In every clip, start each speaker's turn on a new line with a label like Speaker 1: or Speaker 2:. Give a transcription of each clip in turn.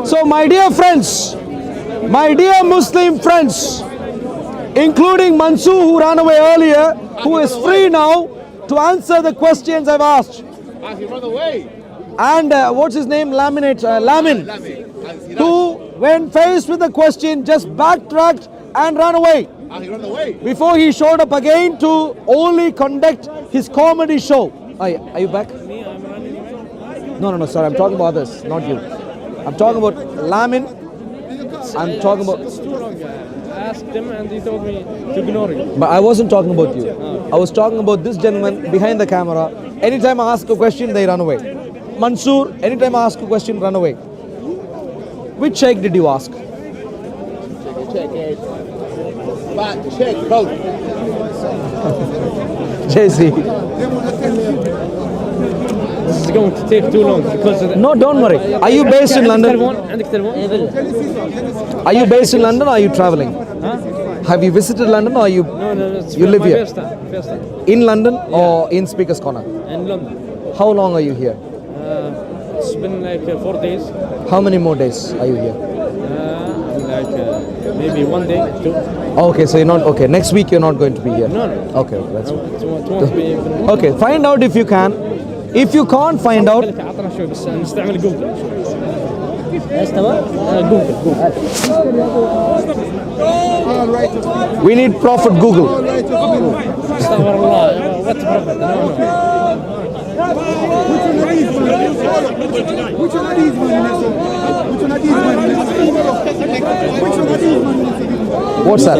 Speaker 1: So my dear friends, my dear Muslim friends, including Mansoor who ran away earlier, who is free now to answer the questions I've asked.
Speaker 2: He ran away.
Speaker 1: And what's his name? Lamin, who when faced with the question just backtracked and ran away.
Speaker 2: He ran away.
Speaker 1: Before he showed up again to only conduct his comedy show. Are you back? No, sorry, I'm talking about others, not you. I'm talking about Lamin. I'm talking about...
Speaker 3: I asked him and he told me to ignore it.
Speaker 1: But I wasn't talking about you. I was talking about this gentleman behind the camera. Anytime I ask a question, they run away. Mansoor, anytime I ask a question, run away. Which sheikh did you ask?
Speaker 2: Check both.
Speaker 1: JC.
Speaker 3: This is going to take too long because of the...
Speaker 1: No, don't worry. Are you based in London? Are you based in London or are you traveling?
Speaker 3: Huh?
Speaker 1: Have you visited London or are you...
Speaker 3: No, it's
Speaker 1: you live
Speaker 3: my
Speaker 1: here?
Speaker 3: First time.
Speaker 1: In London or in Speaker's Corner?
Speaker 3: In London.
Speaker 1: How long are you here?
Speaker 3: It's been like 4 days.
Speaker 1: How many more days are you here?
Speaker 3: Maybe 1 day, 2.
Speaker 1: Okay, so you're not... Okay, next week you're not going to be here?
Speaker 3: No.
Speaker 1: Okay, that's fine.
Speaker 3: It won't be even...
Speaker 1: Okay, find out if you can. If you can't find out...
Speaker 3: عطنا شوي بس نستعمل جوجل.
Speaker 1: ايش تبغى؟
Speaker 3: جوجل.
Speaker 1: We need Prophet Google.
Speaker 3: استغفر الله. What prophet?
Speaker 1: What's that?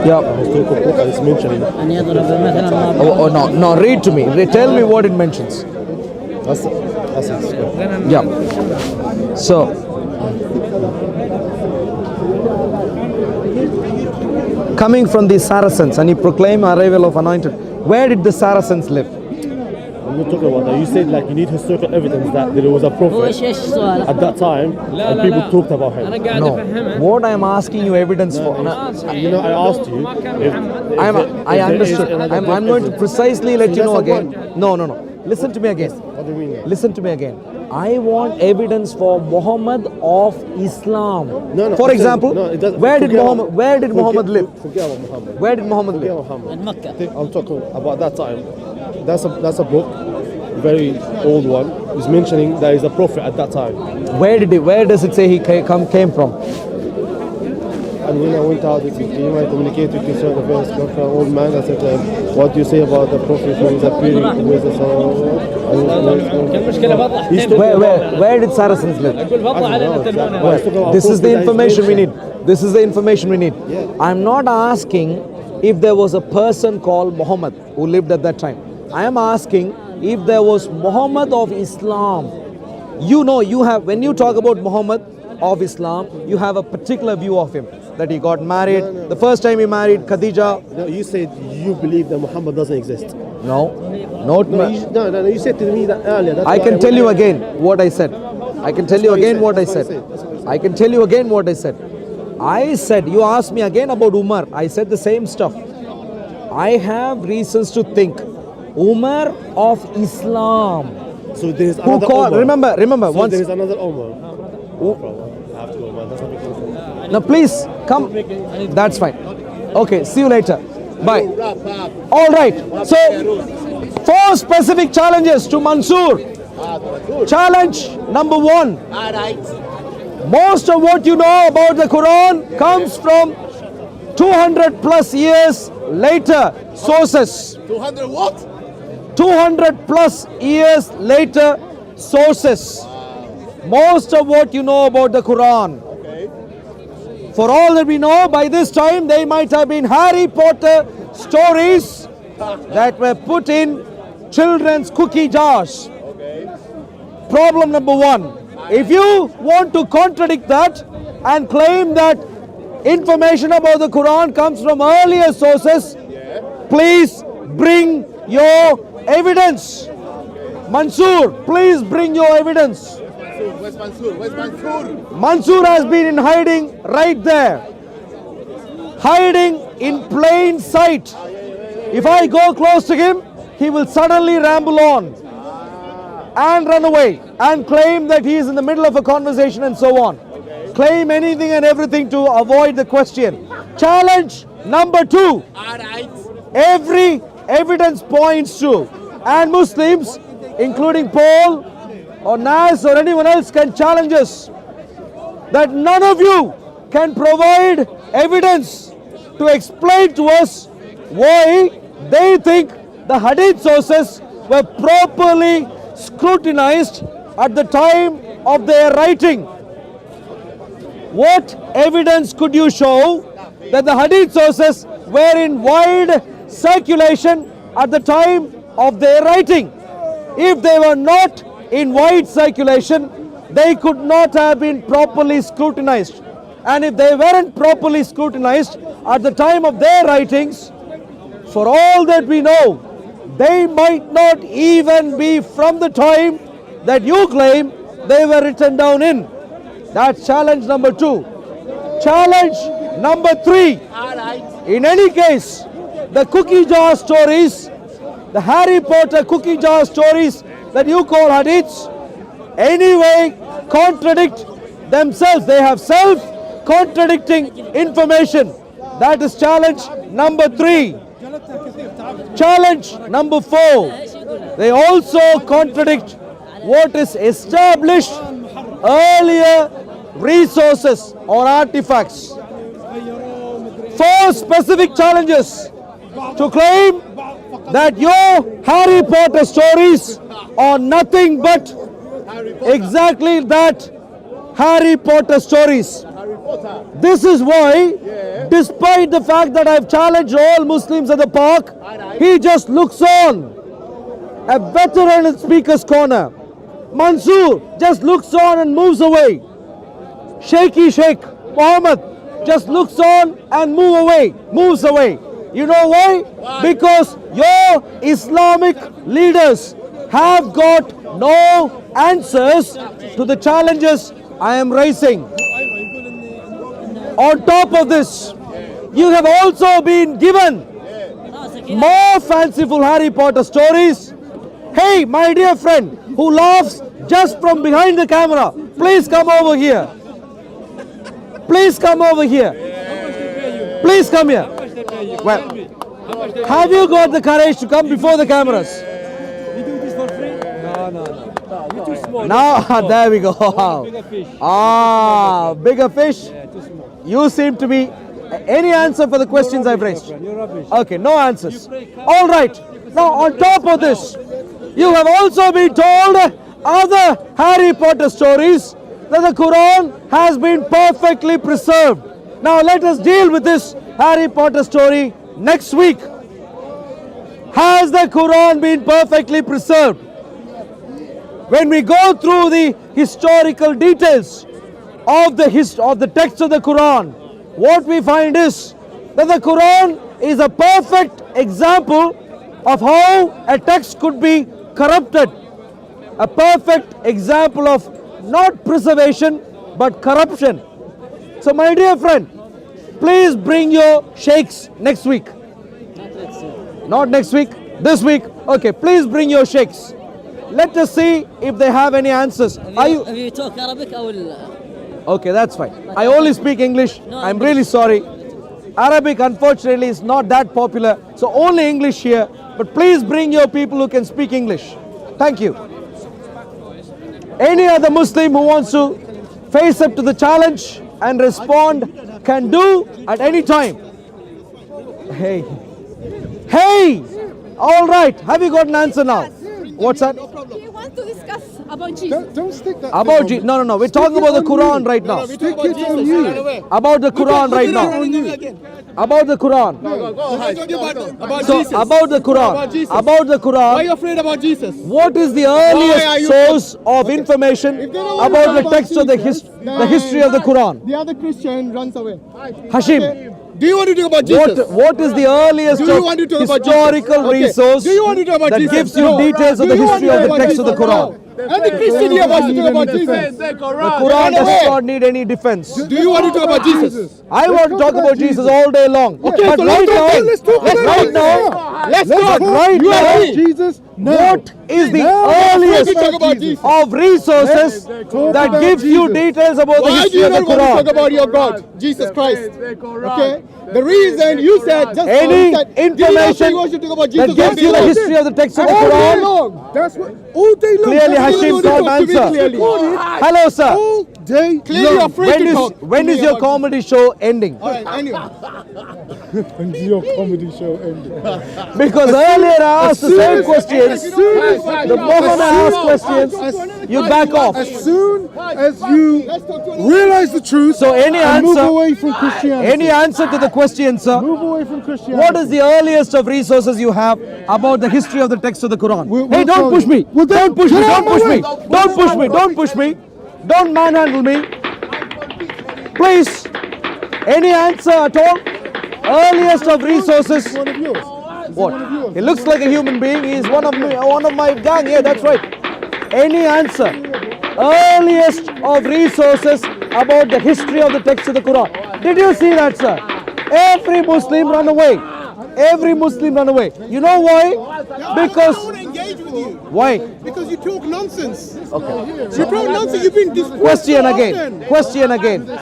Speaker 1: Yeah. No, read to me. Tell me what it mentions. Yeah. So, coming from the Saracens, and he proclaimed arrival of anointed. Where did the Saracens live?
Speaker 4: When you're talking about that, you said like you need historical evidence that there was a prophet at that time and people talked about him.
Speaker 1: No. What I am asking you evidence for?
Speaker 4: You know, I asked you.
Speaker 1: I understood. I'm going to precisely let you know again. No. Listen to me again.
Speaker 4: What do you mean?
Speaker 1: Listen to me again. I want evidence for Muhammad of Islam.
Speaker 4: No.
Speaker 1: For example, where did Muhammad live?
Speaker 4: Forget about Muhammad.
Speaker 1: Where did Muhammad live?
Speaker 4: In Mecca. I'm talking about that time. That's a book, very old one. Is mentioning that he's a prophet at that time.
Speaker 1: Where does it say he came from?
Speaker 4: And when I went out, I communicated to certain old man. I said, what do you say about the prophet who is appearing with us?
Speaker 1: Where did Saracens live? This is the information we need. This is the information we need. I'm not asking if there was a person called Muhammad who lived at that time. I am asking if there was Muhammad of Islam. You know, you have, when you talk about Muhammad of Islam, you have a particular view of him. That he got married.
Speaker 4: No.
Speaker 1: The first time he married Khadija.
Speaker 4: No, you said you believe that Muhammad doesn't exist.
Speaker 1: No.
Speaker 4: You said to me that earlier.
Speaker 1: I can tell you again what I said. I can tell you again what I said. I can tell you again what I said. I said, you asked me again about Umar. I said the same stuff. I have reasons to think Umar of Islam.
Speaker 4: So there is another Umar.
Speaker 1: Remember.
Speaker 4: So
Speaker 1: once
Speaker 4: there is another Umar. I have to go, man. That's not making sense.
Speaker 1: Now please come. That's fine. Okay, see you later. Bye. All right. So 4 specific challenges to Mansoor. Challenge number 1. Most of what you know about the Quran comes from 200 plus years later sources.
Speaker 2: 200 what?
Speaker 1: 200 plus years later sources. Most of what you know about the Quran. For all that we know, by this time they might have been Harry Potter stories that were put in children's cookie jars. Problem number 1. If you want to contradict that and claim that information about the Quran comes from earlier sources, please bring your evidence. Mansoor, please bring your evidence.
Speaker 2: Where's Mansoor?
Speaker 1: Mansoor has been in hiding right there. Hiding in plain sight. If I go close to him, he will suddenly ramble on and run away and claim that he is in the middle of a conversation and so on. Claim anything and everything to avoid the question. Challenge number 2. Every evidence points to, and Muslims, including Paul or Nas or anyone else, can challenge us that none of you can provide evidence to explain to us why they think the hadith sources were properly scrutinized at the time of their writing. What evidence could you show that the hadith sources were in wide circulation at the time of their writing? If they were not in wide circulation, they could not have been properly scrutinized. And if they weren't properly scrutinized at the time of their writings, for all that we know, they might not even be from the time that you claim they were written down in. That's challenge number 2. Challenge number 3. In any case, the cookie jar stories, the Harry Potter cookie jar stories that you call hadiths, anyway contradict themselves. They have self-contradicting information. That is challenge number 3. Challenge number 4. They also contradict what is established earlier resources or artifacts. 4 specific challenges to claim that your Harry Potter stories are nothing but exactly that, Harry Potter stories. This is why, despite the fact that I've challenged all Muslims at the park, he just looks on. A veteran in Speaker's Corner, Mansoor, just looks on and moves away. Shaky Sheikh Muhammad just looks on and moves away. You know why? Because your Islamic leaders have got no answers to the challenges I am raising. On top of this, you have also been given more fanciful Harry Potter stories. Hey, my dear friend who laughs just from behind the camera, please come over here. Please come over here. Please come here. Well, have you got the courage to come before the cameras?
Speaker 3: We do this for free? No. You're too small.
Speaker 1: Now, there we go.
Speaker 3: Bigger fish.
Speaker 1: Bigger fish.
Speaker 3: Yeah, too small.
Speaker 1: You seem to be. Any answer for the questions I've raised?
Speaker 3: You're rubbish.
Speaker 1: Okay, no answers. All right. Now, on top of this, you have also been told other Harry Potter stories that the Quran has been perfectly preserved. Now, let us deal with this Harry Potter story next week. Has the Quran been perfectly preserved? When we go through the historical details of the text of the Quran, what we find is that the Quran is a perfect example of how a text could be corrupted. A perfect example of not preservation but corruption. So my dear friend, please bring your sheikhs next week. Not next week, this week. Okay, please bring your sheikhs. Let us see if they have any answers. Are you?
Speaker 5: If you talk Arabic, I will.
Speaker 1: Okay, that's fine. I only speak English. I'm really sorry. Arabic, unfortunately, is not that popular. So only English here. But please bring your people who can speak English. Thank you. Any other Muslim who wants to face up to the challenge and respond can do at any time. Hey. All right. Have you got an answer now? What's that?
Speaker 6: We want to discuss about Jesus.
Speaker 4: Don't stick that.
Speaker 1: About Jesus. No. We're talking about the Quran right now.
Speaker 4: Stick it on you.
Speaker 1: About the Quran right now. About the Quran. So about the Quran. About the Quran.
Speaker 7: Why are you afraid about Jesus?
Speaker 1: What is the earliest source of information about the text of the history of the Quran?
Speaker 7: The other Christian runs away.
Speaker 1: Hashim,
Speaker 7: Do you want to talk about Jesus?
Speaker 1: what is the earliest
Speaker 7: Do you want to talk about Jesus?
Speaker 1: historical
Speaker 7: Okay.
Speaker 1: resource
Speaker 7: Do you want to talk about
Speaker 1: that
Speaker 7: Jesus?
Speaker 1: gives you
Speaker 7: No.
Speaker 1: details of
Speaker 7: Do
Speaker 1: the
Speaker 7: you want
Speaker 1: history
Speaker 7: to
Speaker 1: of the
Speaker 7: talk
Speaker 1: text of
Speaker 7: about
Speaker 1: the Quran?
Speaker 7: And the Christian here wants to talk about Jesus.
Speaker 1: The Quran does not need any defense.
Speaker 7: Do you want to talk about Jesus?
Speaker 1: I want to talk about Jesus all day long.
Speaker 7: Okay,
Speaker 1: But
Speaker 7: so
Speaker 1: right
Speaker 7: let's
Speaker 1: now,
Speaker 7: talk about
Speaker 1: right now,
Speaker 7: Let's
Speaker 1: But
Speaker 7: go.
Speaker 1: right
Speaker 7: You
Speaker 1: now,
Speaker 7: agree?
Speaker 4: Jesus? No.
Speaker 1: what is the
Speaker 4: No.
Speaker 1: earliest
Speaker 7: Let's talk about Jesus.
Speaker 1: of resources
Speaker 4: talk
Speaker 1: that
Speaker 4: about
Speaker 1: gives you
Speaker 4: Jesus.
Speaker 1: details about the
Speaker 7: Why do
Speaker 1: history
Speaker 7: you
Speaker 1: of the
Speaker 7: not want to talk
Speaker 1: Quran?
Speaker 7: about your God, Jesus Christ? Okay? The reason you said just now,
Speaker 1: Any
Speaker 7: you said, did you not say
Speaker 1: information
Speaker 7: you want to talk about Jesus
Speaker 1: that gives you the history of the text of the
Speaker 7: all day
Speaker 1: Quran?
Speaker 7: long?
Speaker 4: That's what all day long.
Speaker 1: Clearly,
Speaker 4: That's
Speaker 1: Hashim
Speaker 4: all
Speaker 1: can't
Speaker 7: talk to me
Speaker 1: answer.
Speaker 7: clearly.
Speaker 1: Hello, sir.
Speaker 4: All day
Speaker 7: Clearly you're
Speaker 4: long.
Speaker 7: afraid to talk.
Speaker 1: When
Speaker 7: to
Speaker 1: is
Speaker 7: me
Speaker 1: your
Speaker 7: about
Speaker 1: comedy show ending?
Speaker 7: Jesus. All right, anyway.
Speaker 4: When's your comedy show ending?
Speaker 1: Because earlier I asked the same
Speaker 4: as
Speaker 1: questions.
Speaker 4: soon as-
Speaker 1: The moment I ask questions, you back off.
Speaker 4: As soon as you realize the truth,
Speaker 1: So any
Speaker 4: and move
Speaker 1: answer-
Speaker 4: away from Christianity.
Speaker 1: Any answer to the question, sir?
Speaker 4: Move away from Christianity.
Speaker 1: What is the earliest of resources you have about the history of the text of the Quran?
Speaker 4: We'll
Speaker 1: Hey, don't
Speaker 4: tell
Speaker 1: push
Speaker 4: you.
Speaker 1: me.
Speaker 4: Well, then,
Speaker 1: Don't push me.
Speaker 4: get out
Speaker 1: Don't
Speaker 4: of
Speaker 1: push
Speaker 4: my
Speaker 1: me.
Speaker 4: way.
Speaker 1: Don't push me. Don't push me. Don't manhandle me. Please. Any answer at all? Earliest of resources.
Speaker 4: One of yours.
Speaker 1: What? He looks like a human being. He's one of my gang. Yeah, that's right. Any answer? Earliest of resources about the history of the text of the Quran. Did you see that, sir? Every Muslim run away. Every Muslim run away. You know why? Because
Speaker 7: I want to engage with you
Speaker 1: why?
Speaker 7: because you talk nonsense. Okay. You talk nonsense. You've been disgraced
Speaker 1: Question
Speaker 7: so
Speaker 1: again.
Speaker 7: often.
Speaker 1: Question again.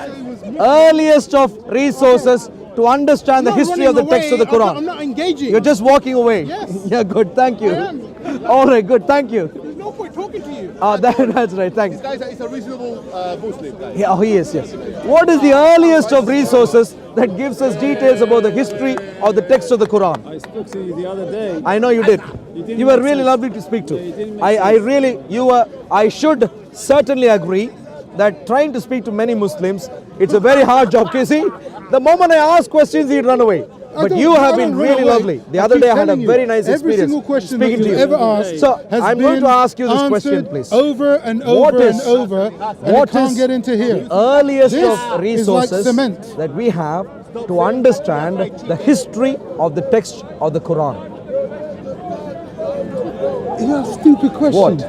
Speaker 1: Earliest of resources to understand the
Speaker 7: I'm not
Speaker 1: history of the
Speaker 7: running
Speaker 1: text of the
Speaker 7: away.
Speaker 1: Quran.
Speaker 7: I'm not engaging.
Speaker 1: You're just walking away.
Speaker 7: Yes.
Speaker 1: Yeah, good. Thank you.
Speaker 7: I am.
Speaker 1: All right, good. Thank you.
Speaker 7: There's no point talking to you.
Speaker 1: That's right. Thanks.
Speaker 2: Guys, it's a reasonable Muslim guy.
Speaker 1: Yeah, oh, he is, yes. What is the earliest of resources that gives us details about the history of the text of the Quran?
Speaker 5: I spoke to you the other day.
Speaker 1: I know you did.
Speaker 5: didn't
Speaker 1: You were
Speaker 5: make
Speaker 1: really
Speaker 5: sense.
Speaker 1: lovely to speak to.
Speaker 5: Yeah, you didn't make
Speaker 1: I should certainly agree that trying to speak to many Muslims, it's a very hard job. You see, the moment I ask questions, he'd run away. But
Speaker 4: don't-
Speaker 1: you
Speaker 4: I
Speaker 1: have
Speaker 4: don't
Speaker 1: been
Speaker 4: run
Speaker 1: really
Speaker 4: away.
Speaker 1: lovely. The
Speaker 4: I
Speaker 1: other
Speaker 4: keep
Speaker 1: day I had a
Speaker 4: telling you,
Speaker 1: very nice
Speaker 4: every
Speaker 1: experience
Speaker 4: single question
Speaker 1: speaking
Speaker 4: that
Speaker 1: to
Speaker 4: you've
Speaker 1: you.
Speaker 4: ever asked
Speaker 1: So
Speaker 4: has
Speaker 1: I'm going to
Speaker 4: been
Speaker 1: ask you this question,
Speaker 4: answered
Speaker 1: please.
Speaker 4: over and
Speaker 1: What
Speaker 4: over
Speaker 1: is-
Speaker 4: and over, and
Speaker 1: what
Speaker 4: it can't
Speaker 1: is
Speaker 4: get into here.
Speaker 1: Earliest
Speaker 4: This
Speaker 1: of
Speaker 4: is like
Speaker 1: resources
Speaker 4: cement.
Speaker 1: that we have to understand the history of the text of the Quran.
Speaker 4: You have stupid question.
Speaker 1: What?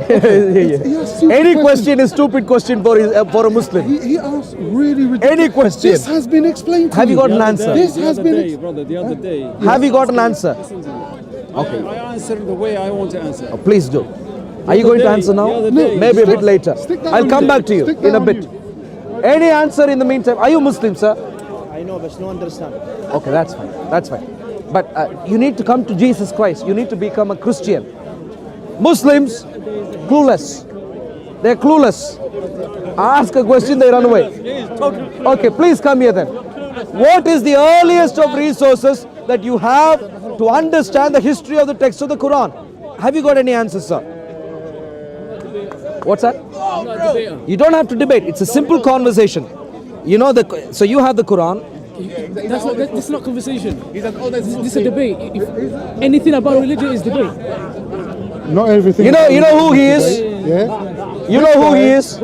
Speaker 4: You have stupid
Speaker 1: Any question is stupid question for a Muslim.
Speaker 4: He asked really ridiculous.
Speaker 1: Any question.
Speaker 4: This has been explained to
Speaker 1: Have you got an
Speaker 5: The other
Speaker 1: answer?
Speaker 5: day,
Speaker 4: This
Speaker 5: the
Speaker 4: has
Speaker 5: other
Speaker 4: been
Speaker 5: day,
Speaker 4: ex-
Speaker 5: brother, the other day.
Speaker 1: Have you got an answer?
Speaker 5: I answer the way I want to answer.
Speaker 1: Please do. Are you going to
Speaker 5: day-
Speaker 1: answer
Speaker 5: the
Speaker 1: now?
Speaker 5: other day-
Speaker 1: Maybe a bit later.
Speaker 4: Stick that
Speaker 1: I'll
Speaker 4: on
Speaker 1: come
Speaker 4: you.
Speaker 1: back to you
Speaker 4: Stick that
Speaker 1: in a
Speaker 4: on
Speaker 1: bit.
Speaker 4: you.
Speaker 1: Any answer in the meantime? Are you Muslim, sir?
Speaker 8: I know, but no understand.
Speaker 1: Okay, that's fine. That's fine. But you need to come to Jesus Christ. You need to become a Christian. Muslims, clueless. They're clueless. Ask a question, they run away. Okay, please come here then. What is the earliest of resources that you have to understand the history of the text of the Quran? Have you got any answers, sir? What's that? You don't have to debate. It's a simple conversation. You know so you have the Quran.
Speaker 3: That's not conversation.
Speaker 2: He's an honest
Speaker 3: This is a debate. If anything about religion is debate.
Speaker 4: Not everything.
Speaker 1: You know who he is?
Speaker 4: Yeah.
Speaker 1: You know who he is?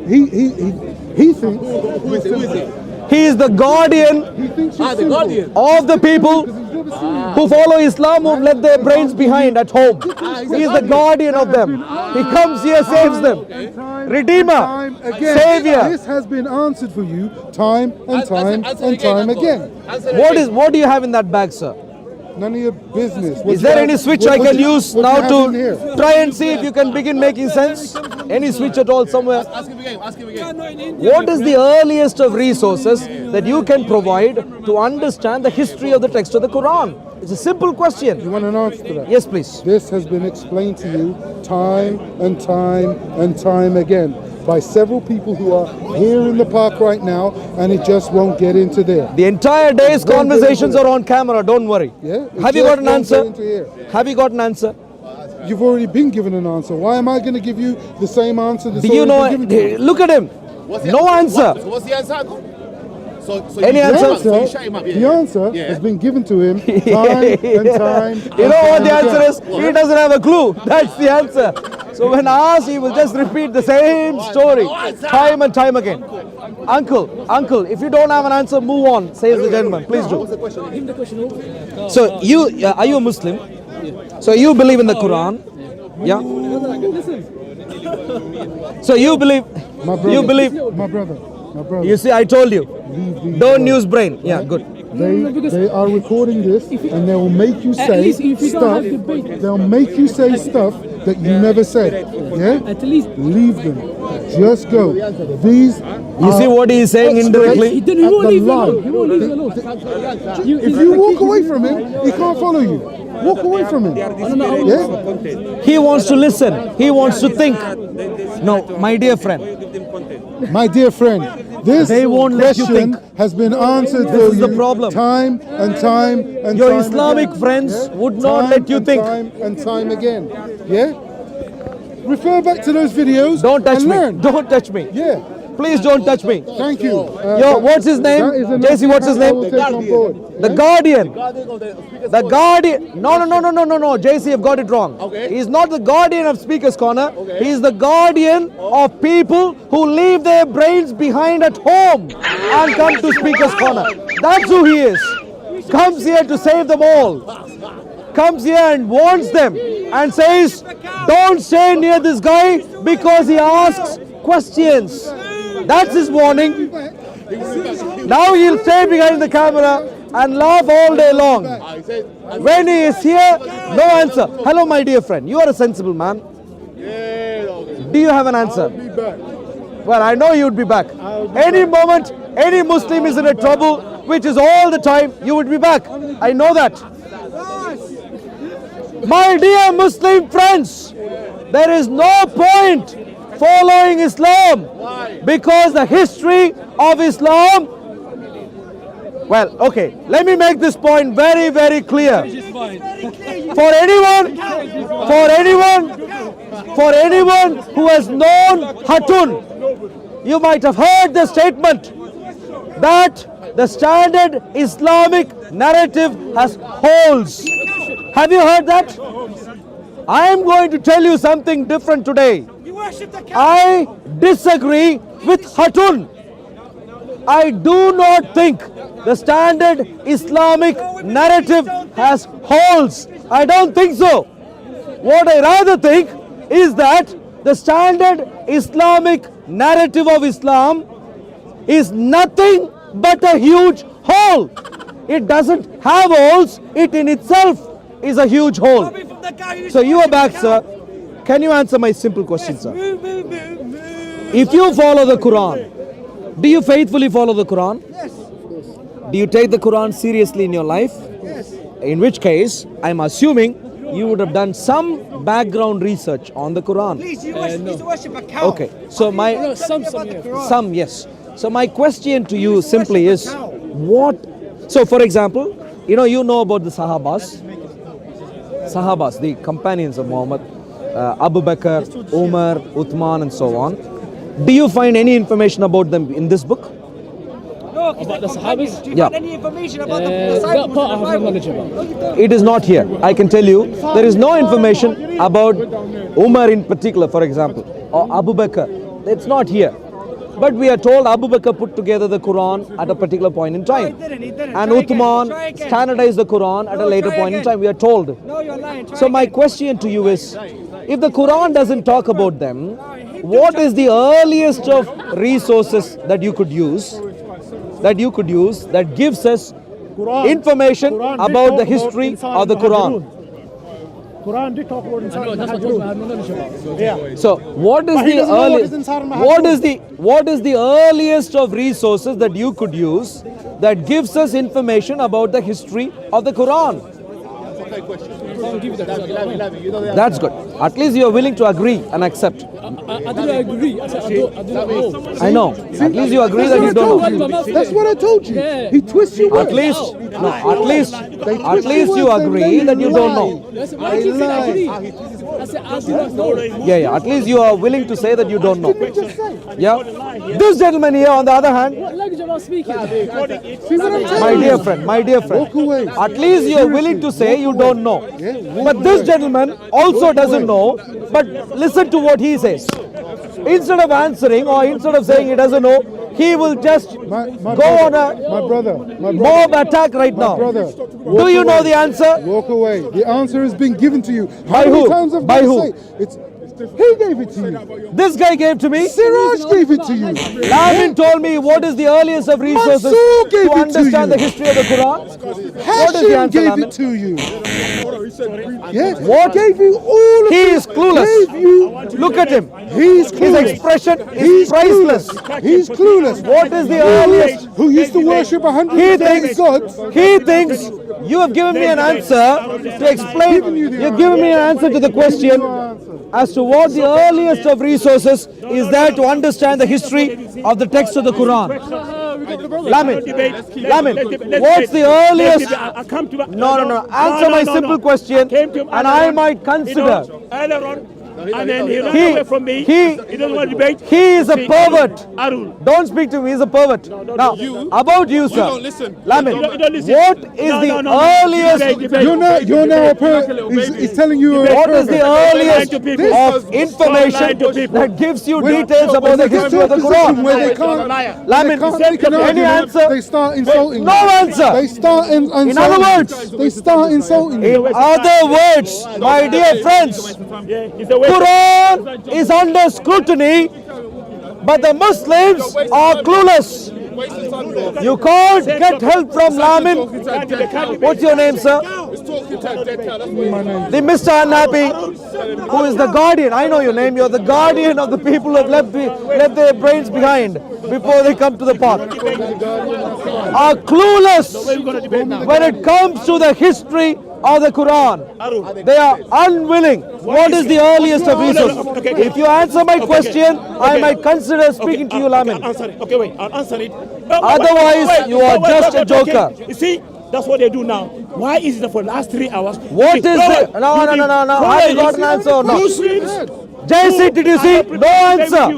Speaker 4: He thinks.
Speaker 2: Who is it?
Speaker 1: He is the guardian
Speaker 4: He thinks you're
Speaker 2: The
Speaker 4: simple.
Speaker 2: Guardian.
Speaker 1: of the people
Speaker 4: He's never seen you.
Speaker 1: who follow Islam, who left their brains behind at home. He is the guardian of them. He comes here, saves them. Redeemer,
Speaker 4: Time again.
Speaker 1: Savior.
Speaker 4: This has been answered for you time and time
Speaker 2: Answer
Speaker 4: and time
Speaker 2: Uncle.
Speaker 4: again.
Speaker 2: Answer
Speaker 1: What do you have in that bag, sir?
Speaker 4: None of your business.
Speaker 1: Is there any switch I can use now
Speaker 4: in here?
Speaker 1: to try and see if you can begin making sense? Any switch at all somewhere?
Speaker 2: Ask him again. Ask him again.
Speaker 1: What is the earliest of resources that you can provide to understand the history of the text of the Quran? It's a simple
Speaker 4: You
Speaker 1: question.
Speaker 4: want an answer to that?
Speaker 1: Yes, please.
Speaker 4: This has been explained to you time and time and time again by several people who are here in the park right now, and it just won't get into there.
Speaker 1: The entire day's conversations are on camera, don't worry.
Speaker 4: Yeah? It
Speaker 1: Have you
Speaker 4: just
Speaker 1: got an
Speaker 4: won't
Speaker 1: answer?
Speaker 4: get into here.
Speaker 1: Have you got an answer?
Speaker 4: You've already been given an answer. Why am I going to give you the same answer that's
Speaker 1: Do you
Speaker 4: already been given to you?
Speaker 1: Look at him. No answer.
Speaker 2: So what's the answer, Uncle? So
Speaker 1: Any
Speaker 2: you
Speaker 1: answer?
Speaker 2: shut him up, so you shut him up.
Speaker 4: The answer
Speaker 2: Yeah.
Speaker 4: has been given to him time and time.
Speaker 1: You know what the answer is? He doesn't have a clue. That's the answer. So when asked, he will just repeat the same story time and time again. Uncle, if you don't have an answer, move on, says the gentleman. Please do.
Speaker 3: Give the question over.
Speaker 1: So are you a Muslim? So you believe in the Quran? Yeah. So you believe?
Speaker 4: My brother.
Speaker 1: You believe?
Speaker 4: My brother.
Speaker 1: You see, I told you.
Speaker 4: Leave these
Speaker 1: Don't
Speaker 4: alone.
Speaker 1: use brain. Yeah, good.
Speaker 4: They are recording this, and they will make you say
Speaker 3: least if you don't
Speaker 4: stuff.
Speaker 3: have debate.
Speaker 4: They'll make you say stuff that you never said. Yeah.
Speaker 3: At least
Speaker 4: Leave them. Just go. These.
Speaker 1: You see what he is saying indirectly?
Speaker 3: he won't leave you alone. He won't leave you alone.
Speaker 4: If you walk away from him, he can't follow you. Walk away from him. Yeah.
Speaker 1: He wants to listen. He wants to think. No, my dear friend.
Speaker 4: My dear friend, this
Speaker 1: They won't let you
Speaker 4: question
Speaker 1: think.
Speaker 4: has been answered
Speaker 1: This
Speaker 4: for
Speaker 1: is
Speaker 4: you
Speaker 1: the problem.
Speaker 4: time and time and
Speaker 1: Your
Speaker 4: time
Speaker 1: Islamic
Speaker 4: again.
Speaker 1: friends would not
Speaker 4: Time
Speaker 1: let you
Speaker 4: and
Speaker 1: think.
Speaker 4: Time and time again. Yeah? Refer back to those videos.
Speaker 1: Don't touch
Speaker 4: and
Speaker 1: me.
Speaker 4: learn.
Speaker 1: Don't touch me.
Speaker 4: Yeah.
Speaker 1: Please don't touch me.
Speaker 4: Thank you.
Speaker 1: Yo, what's his name?
Speaker 4: that is a
Speaker 1: JC, what's his
Speaker 4: message I will
Speaker 1: name?
Speaker 4: take on board.
Speaker 1: The Guardian.
Speaker 2: Guardian of the Speaker's
Speaker 1: The
Speaker 2: Corner.
Speaker 1: Guardian. No. JC, you've got it wrong.
Speaker 2: Okay.
Speaker 1: He's not the guardian of Speaker's Corner.
Speaker 2: Okay.
Speaker 1: He's the guardian of people who leave their brains behind at home and come to Speaker's Corner. That's who he is. Comes here to save them all. Comes here and warns them and says, don't stay near this guy because he asks questions. That's his warning. Now he'll stay behind the camera and laugh all day long.
Speaker 2: I said,
Speaker 1: When he is here, no answer. Hello, my dear friend. You are a sensible man. Do you have an answer? Well, I know you'd be back. Any moment, any Muslim is in a trouble, which is all the time, you would be back. I know that. My dear Muslim friends, there is no point following Islam because the history of Islam. Well, okay, let me make this point very, very clear. For anyone who has known Hatun, you might have heard the statement that the standard Islamic narrative has holes. Have you heard that? I am going to tell you something different today. I disagree with Hatun. I do not think the standard Islamic narrative has holes. I don't think so. What I rather think is that the standard Islamic narrative of Islam is nothing but a huge hole. It doesn't have holes. It in itself is a huge hole. So you are back, sir. Can you answer my simple question, sir? If you follow the Quran, do you faithfully follow the Quran?
Speaker 7: Yes.
Speaker 1: Do you take the Quran seriously in your life?
Speaker 7: Yes.
Speaker 1: In which case, I'm assuming you would have done some background research on the Quran.
Speaker 7: Please, you used to worship a cow.
Speaker 1: Okay, so my some yes. So my question to you simply is, what? So for example, you know about the Sahabas, the companions of Muhammad, Abu Bakr, Umar, Uthman, and so on. Do you find any information about them in this book?
Speaker 7: No,
Speaker 3: About the Sahabas?
Speaker 7: do you
Speaker 1: Yeah.
Speaker 7: find any information about the
Speaker 3: That
Speaker 7: disciples
Speaker 3: part I
Speaker 7: in the
Speaker 3: have no
Speaker 7: Bible?
Speaker 3: knowledge about.
Speaker 1: It is not here. I can tell you, there is no information about Umar in particular, for example, or Abu Bakr. It's not here. But we are told Abu Bakr put together the Quran at a particular point in time.
Speaker 7: He didn't.
Speaker 1: And
Speaker 7: Try again. Try
Speaker 1: Uthman
Speaker 7: again.
Speaker 1: standardized the Quran at a
Speaker 7: No,
Speaker 1: later
Speaker 7: try
Speaker 1: point in
Speaker 7: again.
Speaker 1: time. We are told.
Speaker 7: No, you're lying. Try
Speaker 1: So my
Speaker 7: again.
Speaker 1: question to you is, if the Quran doesn't talk about them, what is the earliest of resources that you could use, that gives us information about the history of the Quran?
Speaker 9: Quran did talk about inside
Speaker 3: No, that's what I have no knowledge about.
Speaker 1: So what is
Speaker 9: But he
Speaker 1: the
Speaker 9: doesn't know what
Speaker 1: early,
Speaker 9: is inside of
Speaker 1: what is the earliest of resources that you could use that gives us information about the history of the Quran?
Speaker 3: I'll give you that.
Speaker 1: That's good. At least you are willing to agree and accept.
Speaker 3: I do not agree. I said I do not know.
Speaker 1: I know. At least you agree that you don't know.
Speaker 4: That's what I told you.
Speaker 3: Yeah.
Speaker 4: He twists your words.
Speaker 1: At least you agree that you don't know.
Speaker 3: I said, why do you think I agree? I said, I do not know.
Speaker 1: Yeah. At least you are willing to say that you don't know. Yeah. This gentleman here, on the other hand,
Speaker 3: What language am I speaking?
Speaker 1: my dear friend,
Speaker 4: Walk away.
Speaker 1: at least you are willing to say you don't know. But this gentleman also doesn't know, but listen to what he says. Instead of answering or instead of saying he doesn't know, he will just
Speaker 4: My
Speaker 1: go on
Speaker 4: brother,
Speaker 1: a mob attack right now.
Speaker 4: brother.
Speaker 1: Do you know the answer?
Speaker 4: Walk away. The answer has been given to you.
Speaker 1: By
Speaker 4: How many
Speaker 1: who?
Speaker 4: times have
Speaker 1: By
Speaker 4: I
Speaker 1: who?
Speaker 4: say? It's He gave it to you.
Speaker 1: This guy gave to me.
Speaker 4: Siraj gave it to you.
Speaker 1: Lamin told me what is the earliest of resources
Speaker 4: Mansoor gave
Speaker 1: to
Speaker 4: it to
Speaker 1: understand
Speaker 4: you.
Speaker 1: the history of the Quran. What is the
Speaker 4: Hashim
Speaker 1: answer,
Speaker 4: gave
Speaker 1: Lamin?
Speaker 4: it to you. Yes.
Speaker 1: What?
Speaker 4: Gave you all of
Speaker 1: He
Speaker 4: it.
Speaker 1: is clueless.
Speaker 4: Gave you.
Speaker 1: Look at him.
Speaker 4: He's
Speaker 1: His
Speaker 4: clueless.
Speaker 1: expression is
Speaker 4: He's
Speaker 1: priceless.
Speaker 4: clueless. He's clueless.
Speaker 1: What is the earliest?
Speaker 4: Who used to worship
Speaker 1: He
Speaker 4: 130
Speaker 1: thinks,
Speaker 4: gods.
Speaker 1: he thinks you have given me an answer to explain. You've given me an answer to the question as to what the earliest of resources is there to understand the history of the text of the Quran. Lamin, what's the earliest? No. Answer my simple question, and I might consider.
Speaker 3: And then he ran away from me. He doesn't want to debate.
Speaker 1: He is a pervert.
Speaker 3: Arul.
Speaker 1: Don't speak to me. He's a pervert. Now, about you, sir.
Speaker 2: don't listen.
Speaker 1: Lamin,
Speaker 3: You don't listen.
Speaker 1: what is the earliest?
Speaker 4: You're now a he's telling you
Speaker 1: What is the earliest
Speaker 3: Lying to people.
Speaker 1: of information that gives you details about the history of the
Speaker 4: position where they
Speaker 1: Quran?
Speaker 4: can't,
Speaker 1: Lamin, any answer?
Speaker 4: they start insulting
Speaker 1: No
Speaker 4: you.
Speaker 1: answer.
Speaker 4: They start insulting
Speaker 1: In other words,
Speaker 4: they start insulting
Speaker 1: in
Speaker 4: you.
Speaker 1: other words, my dear friends,
Speaker 3: Yeah, he's a waste.
Speaker 1: Quran is under scrutiny, but the Muslims are clueless. You can't get help from Lamin. What's your name, sir? The Mr. Unhappy, who is the guardian. I know your name. You're the guardian of the people who have left their brains behind before they come to the path. Are clueless when it comes to the history of the Quran. They are unwilling. What is the earliest of resources? If you answer my question, I might consider speaking to you, Lamin.
Speaker 3: I'll answer it. Okay, wait. I'll answer it.
Speaker 1: Otherwise, you are just a joker.
Speaker 3: You see, that's what they do now. Why is it for the last 3 hours?
Speaker 1: What is it? No. Have you got an answer or not?
Speaker 3: Muslims.
Speaker 1: JC, did you see? No answer.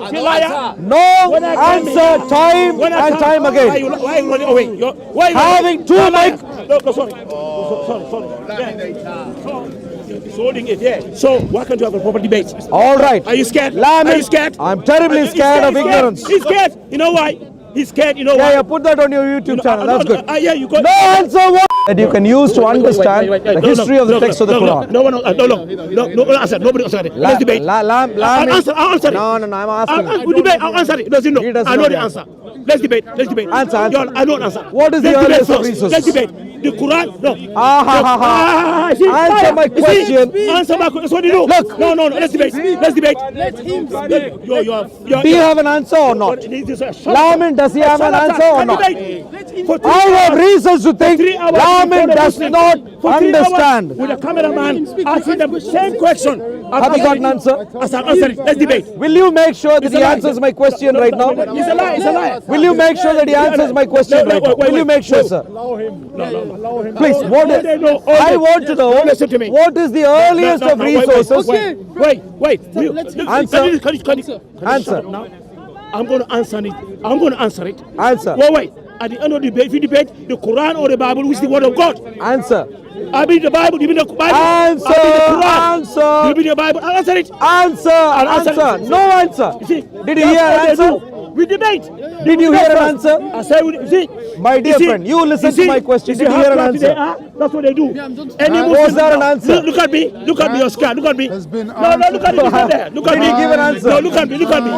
Speaker 1: No answer, time and time
Speaker 3: Why
Speaker 1: again.
Speaker 3: you running away? Why you
Speaker 1: Having two mic.
Speaker 3: No, sorry. He's holding it, yeah. So why can't you have a proper debate?
Speaker 1: All right.
Speaker 3: Are you scared?
Speaker 1: Lamin,
Speaker 3: Are you scared?
Speaker 1: I'm terribly scared of ignorance.
Speaker 3: He's scared. You know why? He's scared. You know why?
Speaker 1: Yeah, put that on your YouTube channel. That's good.
Speaker 3: Yeah, you got.
Speaker 1: No answer. What? That you can use to understand the history of the text of the Quran.
Speaker 3: No answer. Nobody answer it. Let's debate.
Speaker 1: Lamin.
Speaker 3: I'll answer it.
Speaker 1: No, I'm asking.
Speaker 3: We'll debate. I'll answer it. He doesn't know.
Speaker 1: He doesn't
Speaker 3: I know
Speaker 1: know
Speaker 3: the
Speaker 1: the
Speaker 3: answer. Let's debate.
Speaker 1: Answer.
Speaker 3: I know the answer.
Speaker 1: What is the
Speaker 3: Let's debate
Speaker 1: earliest of
Speaker 3: first.
Speaker 1: resources?
Speaker 3: Let's debate. The Quran. No. See,
Speaker 1: Answer my
Speaker 3: you see?
Speaker 1: question.
Speaker 3: Answer my question. That's what you do.
Speaker 1: Look.
Speaker 3: No. Let's debate. Let him speak.
Speaker 1: Do you have an answer or not? Lamin, does he have an answer or not? I have reasons to think Lamin does not understand.
Speaker 3: With a cameraman asking the same question.
Speaker 1: Have you got an answer?
Speaker 3: As I answer it, let's debate.
Speaker 1: Will you make sure that he answers my question right now?
Speaker 3: He's a liar. He's a liar.
Speaker 1: Will you make sure that he answers my question right now? Will you make sure, sir? Please, I want to know
Speaker 3: Listen to me.
Speaker 1: what is the earliest of resources.
Speaker 3: Wait.
Speaker 1: Answer. Answer.
Speaker 3: Now, I'm going to answer it. I'm going to answer it.
Speaker 1: Answer.
Speaker 3: Wait. At the end of the debate, if you debate the Quran or the Bible, which is the word of God.
Speaker 1: Answer.
Speaker 3: I mean the Bible. You mean the Bible?
Speaker 1: Answer.
Speaker 3: I mean the Quran.
Speaker 1: Answer.
Speaker 3: You mean the Bible? I'll answer it.
Speaker 1: Answer. Answer. No answer.
Speaker 3: You see,
Speaker 1: Did you hear an answer?
Speaker 3: We debate.
Speaker 1: Did you hear an answer?
Speaker 3: I say, you see,
Speaker 1: My dear friend, you listen to my question. Did you hear an answer?
Speaker 3: That's what they do.
Speaker 1: Was there an answer?
Speaker 3: Look at me. Look at me. You're scared. Look at me.
Speaker 4: Has been
Speaker 3: No, look at me. Look at there. Look at
Speaker 1: Did
Speaker 3: me.
Speaker 1: he give an answer?
Speaker 3: No, look at me. Look at me.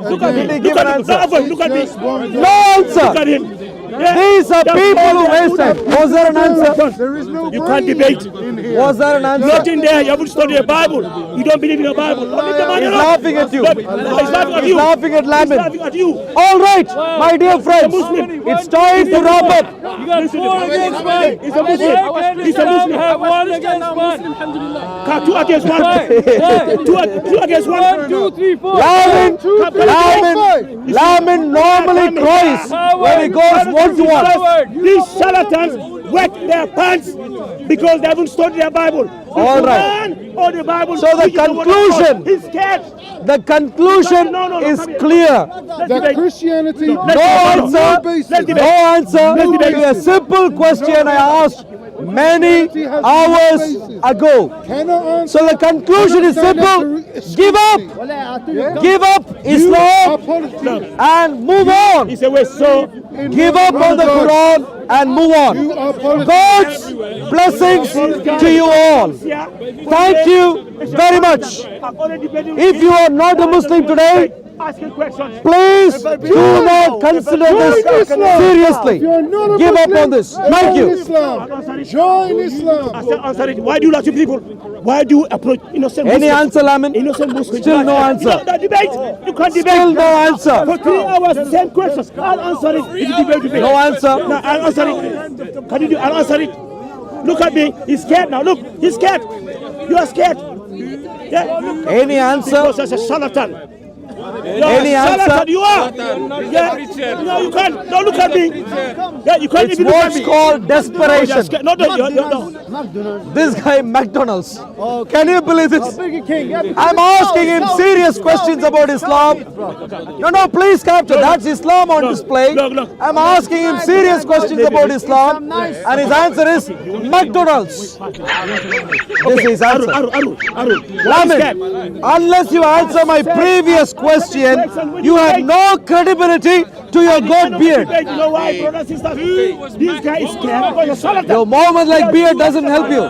Speaker 3: Look at me.
Speaker 1: Did he give
Speaker 3: Look
Speaker 1: an
Speaker 3: at me.
Speaker 1: answer?
Speaker 3: Look at me.
Speaker 1: No
Speaker 3: Look at
Speaker 1: answer.
Speaker 3: him. Yeah.
Speaker 1: These are people who waste time. Was there an answer?
Speaker 4: There is no
Speaker 3: You can't
Speaker 4: brain
Speaker 3: debate.
Speaker 4: in here.
Speaker 1: Was there an answer?
Speaker 3: Nothing there. You haven't studied the Bible. You don't believe in the Bible. Leave the man
Speaker 1: He's
Speaker 3: alone.
Speaker 1: laughing at you.
Speaker 3: He's laughing at
Speaker 1: He's
Speaker 3: you.
Speaker 1: laughing at
Speaker 3: He's
Speaker 1: Lamin.
Speaker 3: laughing at you.
Speaker 1: All right, my dear friends, it's time to wrap up.
Speaker 3: You got 4 against 1. He's a Muslim. He's a Muslim.
Speaker 6: have 1 against 1.
Speaker 3: 2 against 1. 2 against 1.
Speaker 6: 1, 2, 3, 4.
Speaker 1: Lamin normally cries when he goes 1-to-1.
Speaker 3: These charlatans wet their pants because they haven't studied their Bible.
Speaker 1: All right.
Speaker 3: Or the Bible.
Speaker 1: So the conclusion,
Speaker 3: He's scared.
Speaker 1: the conclusion is clear.
Speaker 4: That Christianity
Speaker 1: No answer, no answer to a simple question I asked many hours ago.
Speaker 4: cannot answer.
Speaker 1: So the conclusion is simple. Give up. Give up Islam and move on.
Speaker 3: He said, wait, so
Speaker 1: Give up on the Quran and move on. God's blessings to you all. Thank you very much. If you are not a Muslim today, please do not consider this seriously. Give up on this. Thank you.
Speaker 4: Join Islam.
Speaker 3: Why do you lie to people? Why do you approach innocent Muslims?
Speaker 1: Any answer, Lamin?
Speaker 3: Innocent Muslims.
Speaker 1: Still no answer.
Speaker 3: No debate. You can't debate.
Speaker 1: Still no answer.
Speaker 3: For 3 hours, same questions. I'll answer it. If you debate.
Speaker 1: No answer.
Speaker 3: No, I'll answer it. Can you do? I'll answer it. Look at me. He's scared now. Look, he's scared. You are scared. Yeah.
Speaker 1: Any answer?
Speaker 3: Because as a charlatan.
Speaker 1: Any answer?
Speaker 3: You are. Yeah. No, you can't. Don't look at me. Yeah, you can't
Speaker 1: It's
Speaker 3: even look at
Speaker 1: what's
Speaker 3: me.
Speaker 1: called desperation.
Speaker 3: No, no.
Speaker 1: This guy McDonald's. Can you believe this? I'm asking him serious questions about Islam. No, please capture. That's Islam on display.
Speaker 3: Look.
Speaker 1: I'm asking him serious questions about Islam, and his answer is McDonald's. This is his answer.
Speaker 3: Arul.
Speaker 1: Lamin, unless you answer my previous question, you have no credibility to your God beard.
Speaker 3: You know why, brothers and sisters? This guy is scared because you're charlatan.
Speaker 1: Your Muhammad-like beard doesn't help you.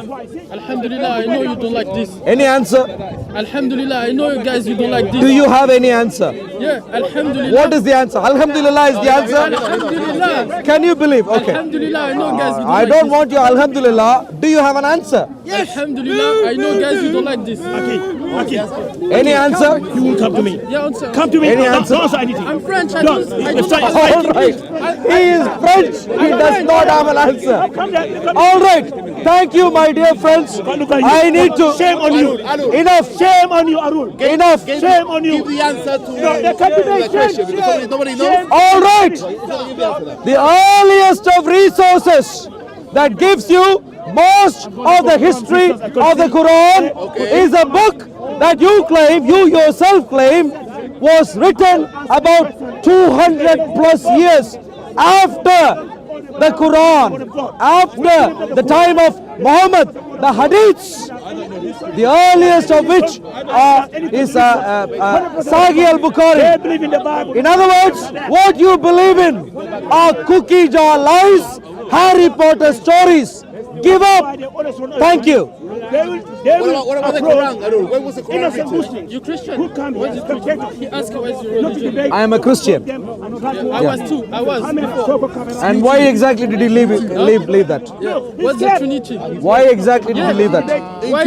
Speaker 10: Alhamdulillah, I know you don't like this.
Speaker 1: Any answer?
Speaker 10: Alhamdulillah, I know you guys you don't like this.
Speaker 1: Do you have any answer?
Speaker 10: Yeah, Alhamdulillah.
Speaker 1: What is the answer? Alhamdulillah is the answer?
Speaker 10: Alhamdulillah.
Speaker 1: Can you believe? Okay.
Speaker 10: Alhamdulillah, I know guys you don't
Speaker 1: I
Speaker 10: like
Speaker 1: don't
Speaker 10: this.
Speaker 1: want your Alhamdulillah. Do you have an answer?
Speaker 10: Alhamdulillah, I know guys you don't like this.
Speaker 3: Okay.
Speaker 1: Any answer?
Speaker 3: You will come to me.
Speaker 10: Yeah, answer.
Speaker 3: Come to me.
Speaker 1: Any
Speaker 3: Don't
Speaker 1: answer?
Speaker 3: answer anything.
Speaker 10: I'm French, I
Speaker 3: Don't.
Speaker 10: don't
Speaker 3: It's
Speaker 10: like
Speaker 1: All right. He is French. He does not have an answer.
Speaker 3: Come there.
Speaker 1: All right. Thank you, my dear friends.
Speaker 3: Look at you.
Speaker 1: I need to.
Speaker 3: Shame on you.
Speaker 1: Enough.
Speaker 3: Shame on you, Arul.
Speaker 1: Enough.
Speaker 3: Shame on you.
Speaker 2: Give the answer to
Speaker 3: There can't be no
Speaker 2: the question because nobody knows.
Speaker 1: All right. The earliest of resources that gives you most of the history of the Quran is a book that you claim, you yourself claim, was written about 200 plus years after the Quran, after the time of Muhammad, the Hadiths, the earliest of which is Sahih al-Bukhari.
Speaker 3: They believe in the Bible.
Speaker 1: In other words, what you believe in are cookie jar lies, Harry Potter stories. Give up. Thank you.
Speaker 2: What about the Quran, Arul? When was the Quran
Speaker 3: Innocent
Speaker 2: written?
Speaker 3: Muslims.
Speaker 10: You Christian?
Speaker 3: Who come here?
Speaker 10: He asked you what's your religion.
Speaker 1: I am a Christian.
Speaker 10: I was too. I was before.
Speaker 1: And why exactly did you leave that?
Speaker 10: What's the Trinity?
Speaker 1: Why exactly did you leave that?
Speaker 10: Why?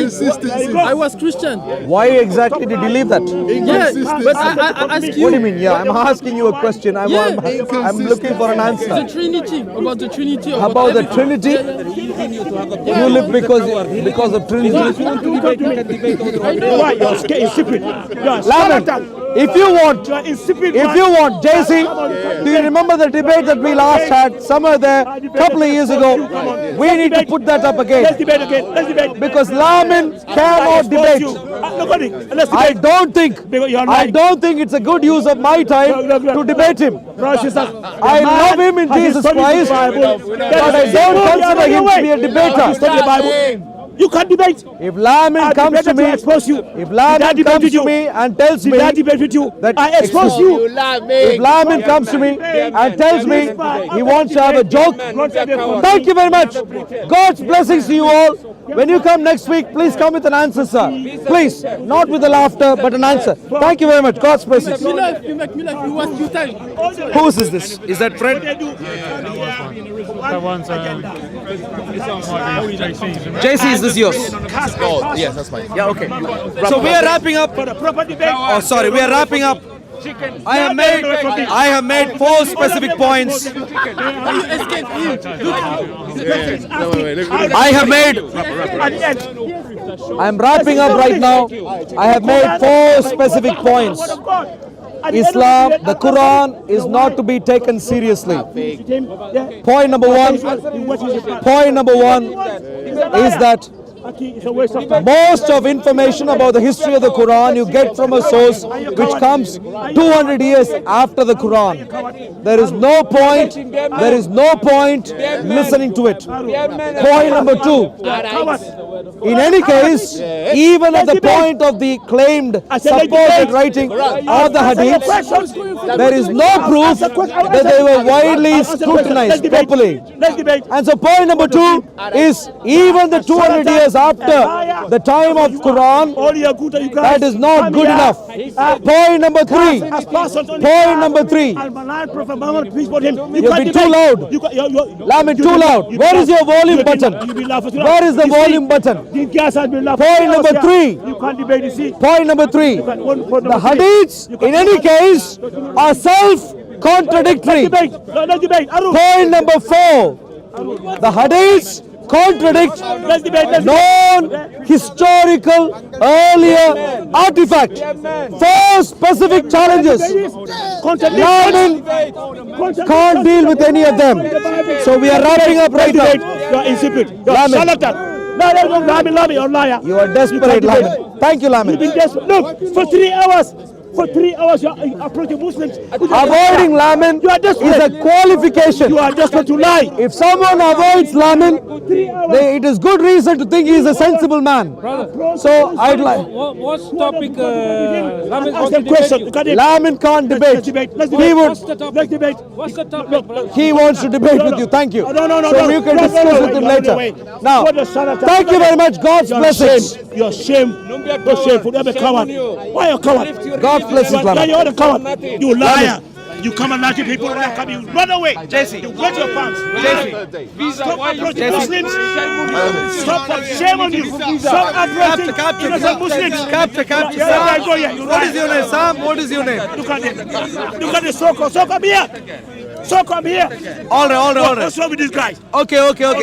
Speaker 10: I was Christian.
Speaker 1: Why exactly did you leave that?
Speaker 10: Yeah, but I ask you.
Speaker 1: What do you mean? Yeah, I'm asking you a question. I'm looking for an
Speaker 10: The
Speaker 1: answer.
Speaker 10: Trinity, about the Trinity.
Speaker 1: About the Trinity? You live because of Trinity?
Speaker 3: Why? You're scared, insipid.
Speaker 1: Lamin, if you want, JC, do you remember the debate that we last had somewhere there a couple of years ago? We need to put that up again.
Speaker 3: Let's debate again. Let's debate.
Speaker 1: Because Lamin cannot debate. I don't think it's a good use of my time to debate him. I love him in Jesus Christ, but I don't consider him to be a debater.
Speaker 3: You can't debate.
Speaker 1: If Lamin comes to me, and tells me that
Speaker 3: I expose you.
Speaker 1: if Lamin comes to me and tells me he wants to have a joke, thank you very much. God's blessings to you all. When you come next week, please come with an answer, sir. Please, not with the laughter, but an answer. Thank you very much. God's blessings.
Speaker 10: You make me laugh. You want two times.
Speaker 1: Whose is this? Is that Fred? JC, is this yours?
Speaker 2: Oh, yes, that's mine.
Speaker 1: Yeah, okay. So we are wrapping up. Oh, sorry, we are wrapping up. I have made 4 specific points. I'm wrapping up right now. I have made 4 specific points. Islam, the Quran is not to be taken seriously. Point number one is that most of information about the history of the Quran you get from a source which comes 200 years after the Quran. There is no point listening to it. Point number 2. In any case, even at the point of the claimed supposed writing of the Hadith, there is no proof that they were widely scrutinized properly. And so point number 2 is even the 200 years after the time of Quran, that is not good enough. Point number 3. Point number 3. You've been too loud. Lamin, too loud. Where is your volume button? Where is the volume button? Point number 3. Point number 3. The hadiths, in any case, are self-contradictory. Point number 4. The hadiths contradict known historical earlier artifact. 4 specific challenges. Lamin can't deal with any of them. So we are wrapping up right now.
Speaker 3: You are insipid. You are charlatan. Lamin, you're a liar.
Speaker 1: You are desperate, Lamin. Thank you, Lamin.
Speaker 3: Look, for 3 hours. For 3 hours, you are approaching Muslims.
Speaker 1: Avoiding Lamin is a qualification.
Speaker 3: You are desperate to lie.
Speaker 1: If someone avoids Lamin, it is good reason to think he is a sensible man. So I'd like.
Speaker 6: What's the topic? Lamin
Speaker 3: Ask them question.
Speaker 1: Lamin can't debate. He would.
Speaker 3: Let's debate.
Speaker 6: What's the topic, brother?
Speaker 1: He wants to debate with you. Thank you.
Speaker 3: No.
Speaker 1: So you can discuss with him later. Now, thank you very much. God's blessings.
Speaker 3: You're shame. You're shameful. You're a coward. Why are you a coward?
Speaker 1: God's blessings, Lamin.
Speaker 3: You're a coward. You liar. You come and lie to people. You run away. You wet your pants. Stop approaching Muslims. Stop. Shame on you. Stop approaching innocent Muslims.
Speaker 1: What is your name, Sam? What is your name?
Speaker 3: Look at it. Look at the Soko. Soko, come here. Soko, come here.
Speaker 1: All right.
Speaker 3: What's wrong with these guys?
Speaker 1: Okay.
Speaker 3: Soko.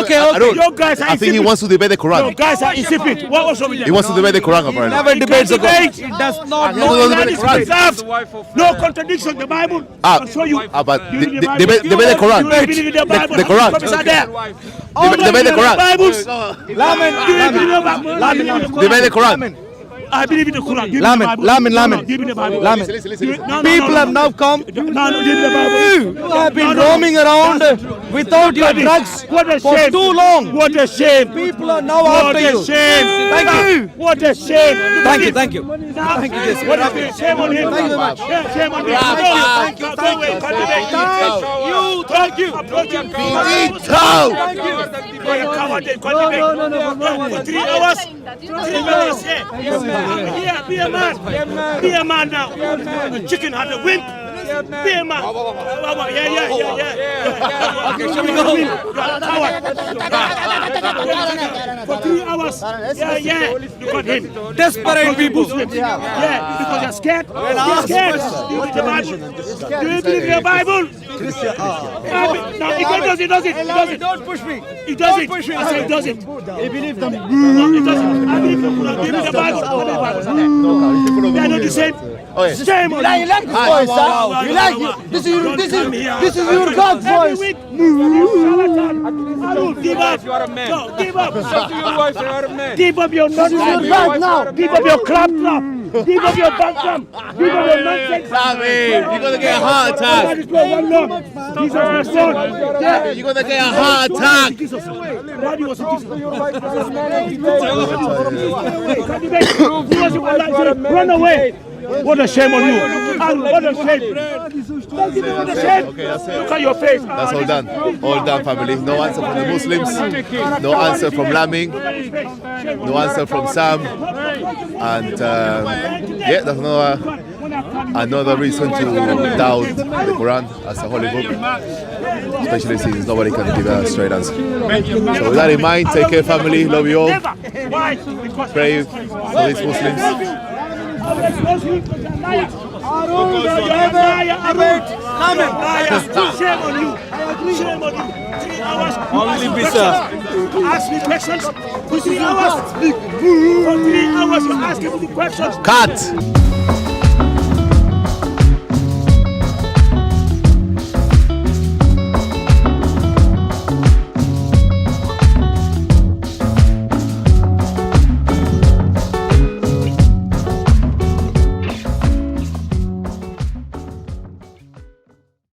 Speaker 1: Okay.
Speaker 2: Arul,
Speaker 3: Your guys are
Speaker 2: I think he
Speaker 3: insipid.
Speaker 2: wants to debate the
Speaker 3: Your
Speaker 2: Quran.
Speaker 3: guys are insipid. What's wrong with them?
Speaker 2: He wants to debate the Quran, apparently.
Speaker 1: Never debates the
Speaker 3: debate.
Speaker 1: Quran. It does not.
Speaker 2: No, no,
Speaker 3: That is
Speaker 2: Quran.
Speaker 3: preserved. No contradiction. The Bible. I'll show you.
Speaker 2: But
Speaker 3: You read the Bible.
Speaker 2: debate the
Speaker 3: You
Speaker 2: Quran.
Speaker 3: read the Bible.
Speaker 2: The Quran.
Speaker 3: Copies are there.
Speaker 2: Debate the Quran.
Speaker 3: Bibles.
Speaker 1: Lamin.
Speaker 2: Debate the Quran.
Speaker 3: I believe in the Quran. Give me the
Speaker 1: Lamin,
Speaker 3: Bible.
Speaker 1: Lamin,
Speaker 3: No,
Speaker 1: Lamin.
Speaker 3: give me the Bible.
Speaker 1: Lamin.
Speaker 3: No,
Speaker 1: People have now come.
Speaker 3: No, give me the Bible.
Speaker 1: You have been roaming around without your drugs
Speaker 3: What a
Speaker 1: for
Speaker 3: shame.
Speaker 1: too long.
Speaker 3: What a shame.
Speaker 1: People are now
Speaker 3: What
Speaker 1: after
Speaker 3: a
Speaker 1: you.
Speaker 3: shame.
Speaker 1: Thank you.
Speaker 3: What a shame.
Speaker 1: Thank you. Thank you, Jason.
Speaker 3: What a shame on him.
Speaker 1: Thank you very much.
Speaker 3: Yeah, shame on him.
Speaker 1: Thank you.
Speaker 3: Thank you. For 3 hours. 3 hours. Yeah. Be a man. Be a man now. The chicken had a wimp. Be a man. Yeah.
Speaker 1: Okay, shall we go?
Speaker 3: For 3 hours. Yeah. Look at him.
Speaker 1: Desperate people.
Speaker 3: Yeah, because you're scared. You're scared. Do you read the Bible? Do you believe in the Bible? No, he does it.
Speaker 1: Don't push me.
Speaker 3: He does it. I say he does it.
Speaker 7: He believes them.
Speaker 3: No, he doesn't. I believe in the Quran. Give me the Bible. They are not the same. Shame on you.
Speaker 7: You like his voice, huh? You like it. This is your God's voice.
Speaker 3: Arul, give up. No, give up. Give up your
Speaker 7: This is your
Speaker 3: nonsense.
Speaker 7: God now.
Speaker 3: Give up your clap. Give up your bantram. Give up your nonsense.
Speaker 2: You're going to get a heart attack.
Speaker 3: Jesus is your son. Yeah.
Speaker 2: You're going to get a heart attack.
Speaker 3: Why do you want to run away? What a shame on you. What a shame. What a shame. Look at your face.
Speaker 2: That's all done. All done, family. No answer from the Muslims. No answer from Lamin. No answer from Sam. And yeah, there's another reason to doubt the Quran as a holy book, especially since nobody can give a straight answer. So with that in mind, take care, family. Love you all. Pray for these Muslims.
Speaker 3: Shame on you. 3 hours.
Speaker 1: Only Bisa.
Speaker 3: Ask me questions. For 3 hours. For 3 hours you ask me questions.
Speaker 2: Cut.